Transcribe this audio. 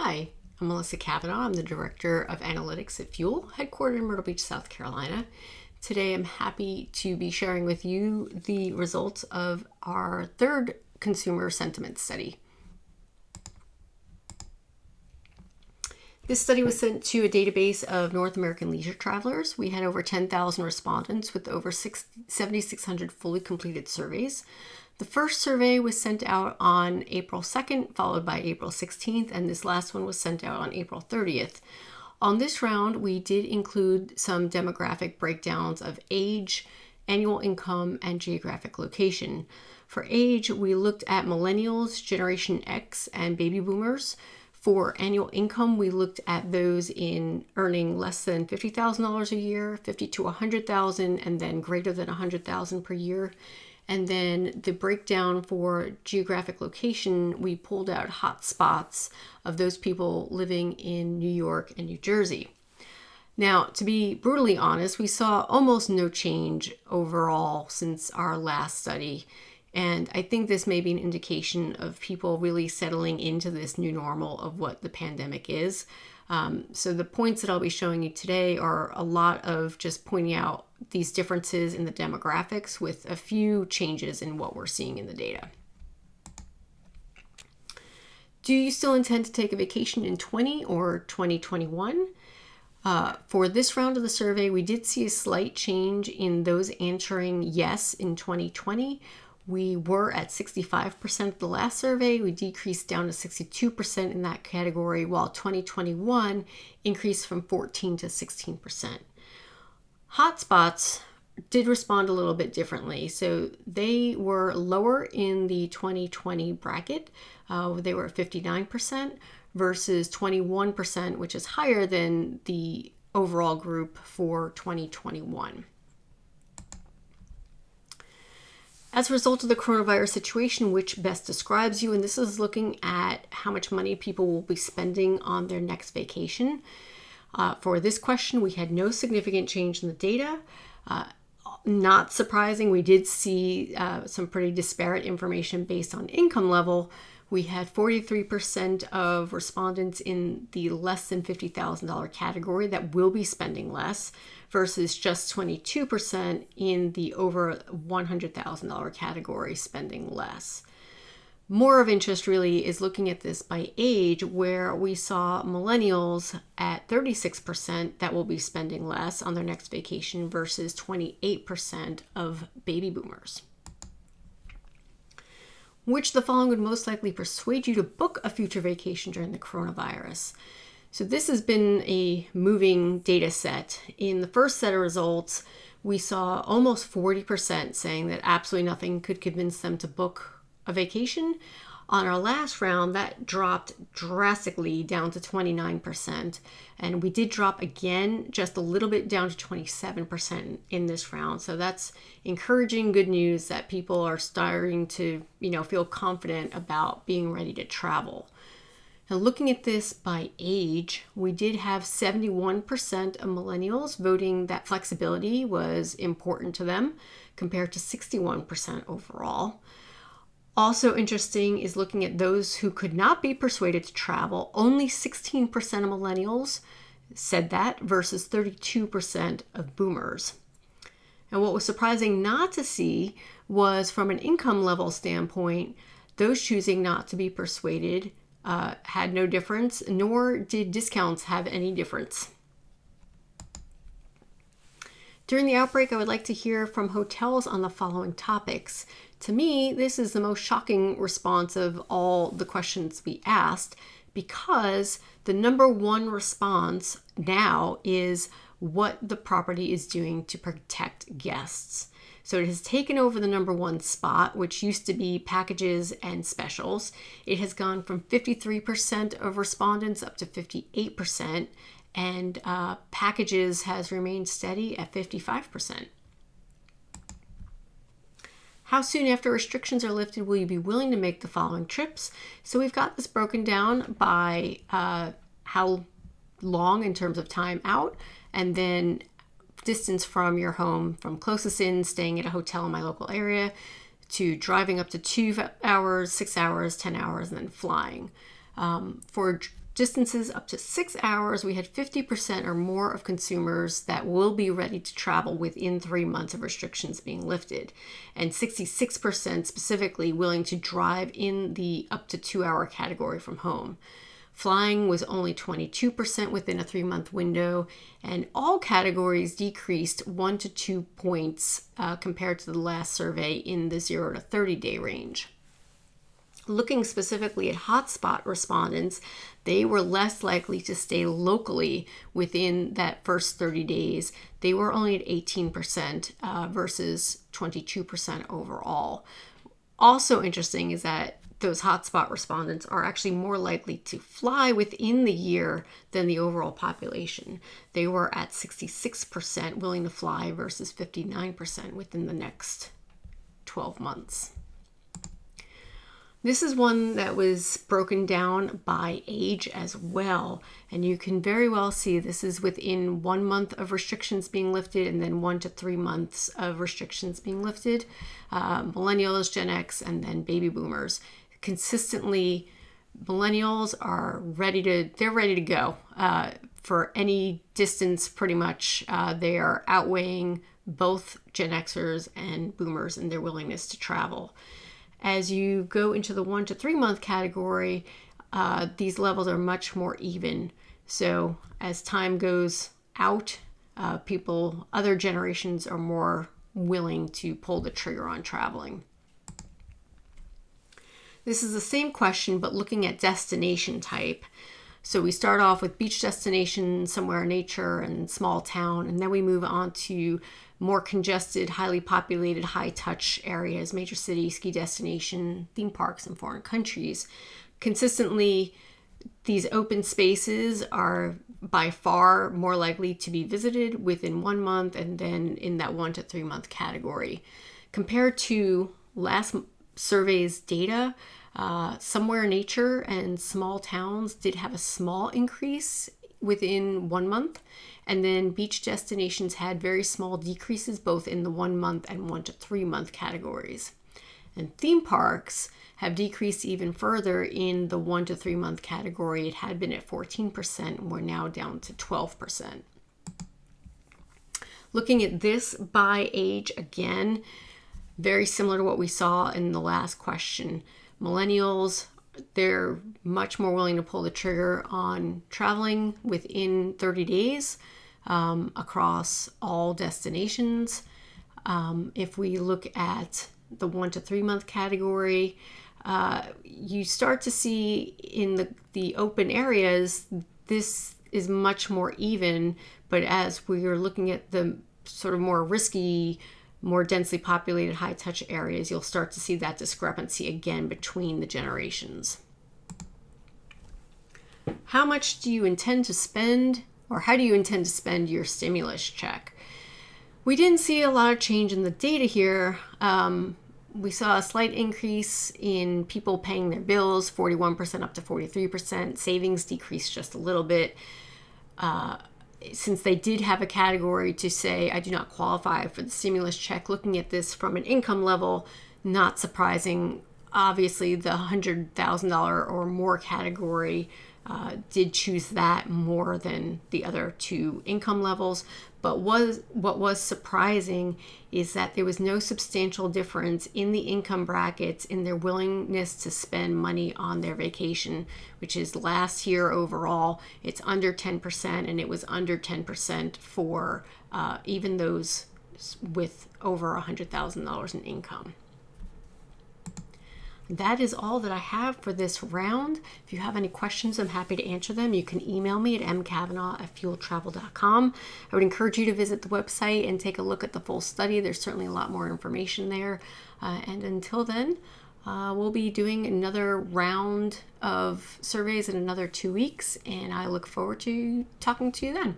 Hi, I'm Melissa Kavanagh. I'm the Director of Analytics at Fuel, headquartered in Myrtle Beach, South Carolina. Today I'm happy to be sharing with you the results of our third consumer sentiment study. This study was sent to a database of North American leisure travelers. We had over 10,000 respondents with over 7,600 fully completed surveys. The first survey was sent out on April 2nd, followed by April 16th, and this last one was sent out on April 30th. On this round, we did include some demographic breakdowns of age, annual income, and geographic location. For age, we looked at millennials, Generation X, and baby boomers. For annual income, we looked at those in earning less than $50,000 a year, $50,000 to $100,000, and then greater than $100,000 per year. And then the breakdown for geographic location, we pulled out hot spots of those people living in New York and New Jersey. Now, to be brutally honest, we saw almost no change overall since our last study. And I think this may be an indication of people really settling into this new normal of what the pandemic is. So the points that I'll be showing you today are a lot of just pointing out these differences in the demographics with a few changes in what we're seeing in the data. Do you still intend to take a vacation in 20 or 2021? For this round of the survey, we did see a slight change in those answering yes in 2020. We were at 65% of the last survey. We decreased down to 62% in that category, while 2021 increased from 14 to 16%. Hotspots did respond a little bit differently. So they were lower in the 2020 bracket. They were at 59% versus 21%, which is higher than the overall group for 2021. As a result of the coronavirus situation, which best describes you, and this is looking at how much money people will be spending on their next vacation. For this question, we had no significant change in the data. Not surprising, we did see some pretty disparate information based on income level. We had 43% of respondents in the less than $50,000 category that will be spending less versus just 22% in the over $100,000 category spending less. More of interest really is looking at this by age, where we saw millennials at 36% that will be spending less on their next vacation versus 28% of baby boomers. Which the following would most likely persuade you to book a future vacation during the coronavirus? So this has been a moving data set. In the first set of results, we saw almost 40% saying that absolutely nothing could convince them to book a vacation. On our last round, that dropped drastically down to 29%. And we did drop again just a little bit down to 27% in this round. So that's encouraging good news that people are starting to, feel confident about being ready to travel. Now, looking at this by age, we did have 71% of millennials voting that flexibility was important to them, compared to 61% overall. Also interesting is looking at those who could not be persuaded to travel. Only 16% of millennials said that versus 32% of boomers. And what was surprising not to see was, from an income level standpoint, those choosing not to be persuaded had no difference, nor did discounts have any difference. During the outbreak, I would like to hear from hotels on the following topics. To me, this is the most shocking response of all the questions we asked, because the number one response now is what the property is doing to protect guests. So it has taken over the number one spot, which used to be packages and specials. It has gone from 53% of respondents up to 58%, and packages has remained steady at 55%. How soon after restrictions are lifted will you be willing to make the following trips? So we've got this broken down by how long in terms of time out, and then distance from your home, from closest in, staying at a hotel in my local area, to driving up to 2 hours, 6 hours, 10 hours, and then flying. For distances up to 6 hours, we had 50% or more of consumers that will be ready to travel within 3 months of restrictions being lifted, and 66% specifically willing to drive in the up to 2-hour category from home. Flying was only 22% within a 3-month window, and all categories decreased 1 to 2 points compared to the last survey in the 0 to 30-day range. Looking specifically at hotspot respondents, they were less likely to stay locally within that first 30 days. They were only at 18% versus 22% overall. Also interesting is that those hotspot respondents are actually more likely to fly within the year than the overall population. They were at 66% willing to fly versus 59% within the next 12 months. This is one that was broken down by age as well, and you can very well see this is within 1 month of restrictions being lifted and then 1 to 3 months of restrictions being lifted. Millennials, Gen X, and then baby boomers. Consistently, millennials are ready to go for any distance pretty much. They are outweighing both Gen Xers and boomers in their willingness to travel. As you go into the 1 to 3 month category, these levels are much more even. So as time goes out, other generations are more willing to pull the trigger on traveling. This is the same question, but looking at destination type. So we start off with beach destination, somewhere in nature and small town, and then we move on to more congested, highly populated, high-touch areas, major city, ski destination, theme parks, and foreign countries. Consistently, these open spaces are by far more likely to be visited within 1 month and then in that 1 to 3 month category. Compared to last survey's data, somewhere in nature and small towns did have a small increase within 1 month, and then beach destinations had very small decreases both in the 1 month and 1 to 3 month categories. And theme parks have decreased even further in the 1 to 3 month category. It had been at 14% and we're now down to 12%. Looking at this by age again, very similar to what we saw in the last question. Millennials, they're much more willing to pull the trigger on traveling within 30 days across all destinations. If we look at the 1 to 3 month category, you start to see in the open areas, this is much more even, but as we are looking at the sort of more risky, more densely populated, high-touch areas, you'll start to see that discrepancy again between the generations. How much do you intend to spend, or how do you intend to spend your stimulus check? We didn't see a lot of change in the data here. We saw a slight increase in people paying their bills, 41% up to 43%. Savings decreased just a little bit. Since they did have a category to say, I do not qualify for the stimulus check, looking at this from an income level, not surprising. Obviously, the $100,000 or more category did choose that more than the other two income levels. But what was surprising is that there was no substantial difference in the income brackets in their willingness to spend money on their vacation, which is last year overall, it's under 10%, and it was under 10% for even those with over $100,000 in income. That is all that I have for this round. If you have any questions, I'm happy to answer them. You can email me at mkavanagh@fueltravel.com. I would encourage you to visit the website and take a look at the full study. There's certainly a lot more information there. And until then, we'll be doing another round of surveys in another 2 weeks, and I look forward to talking to you then.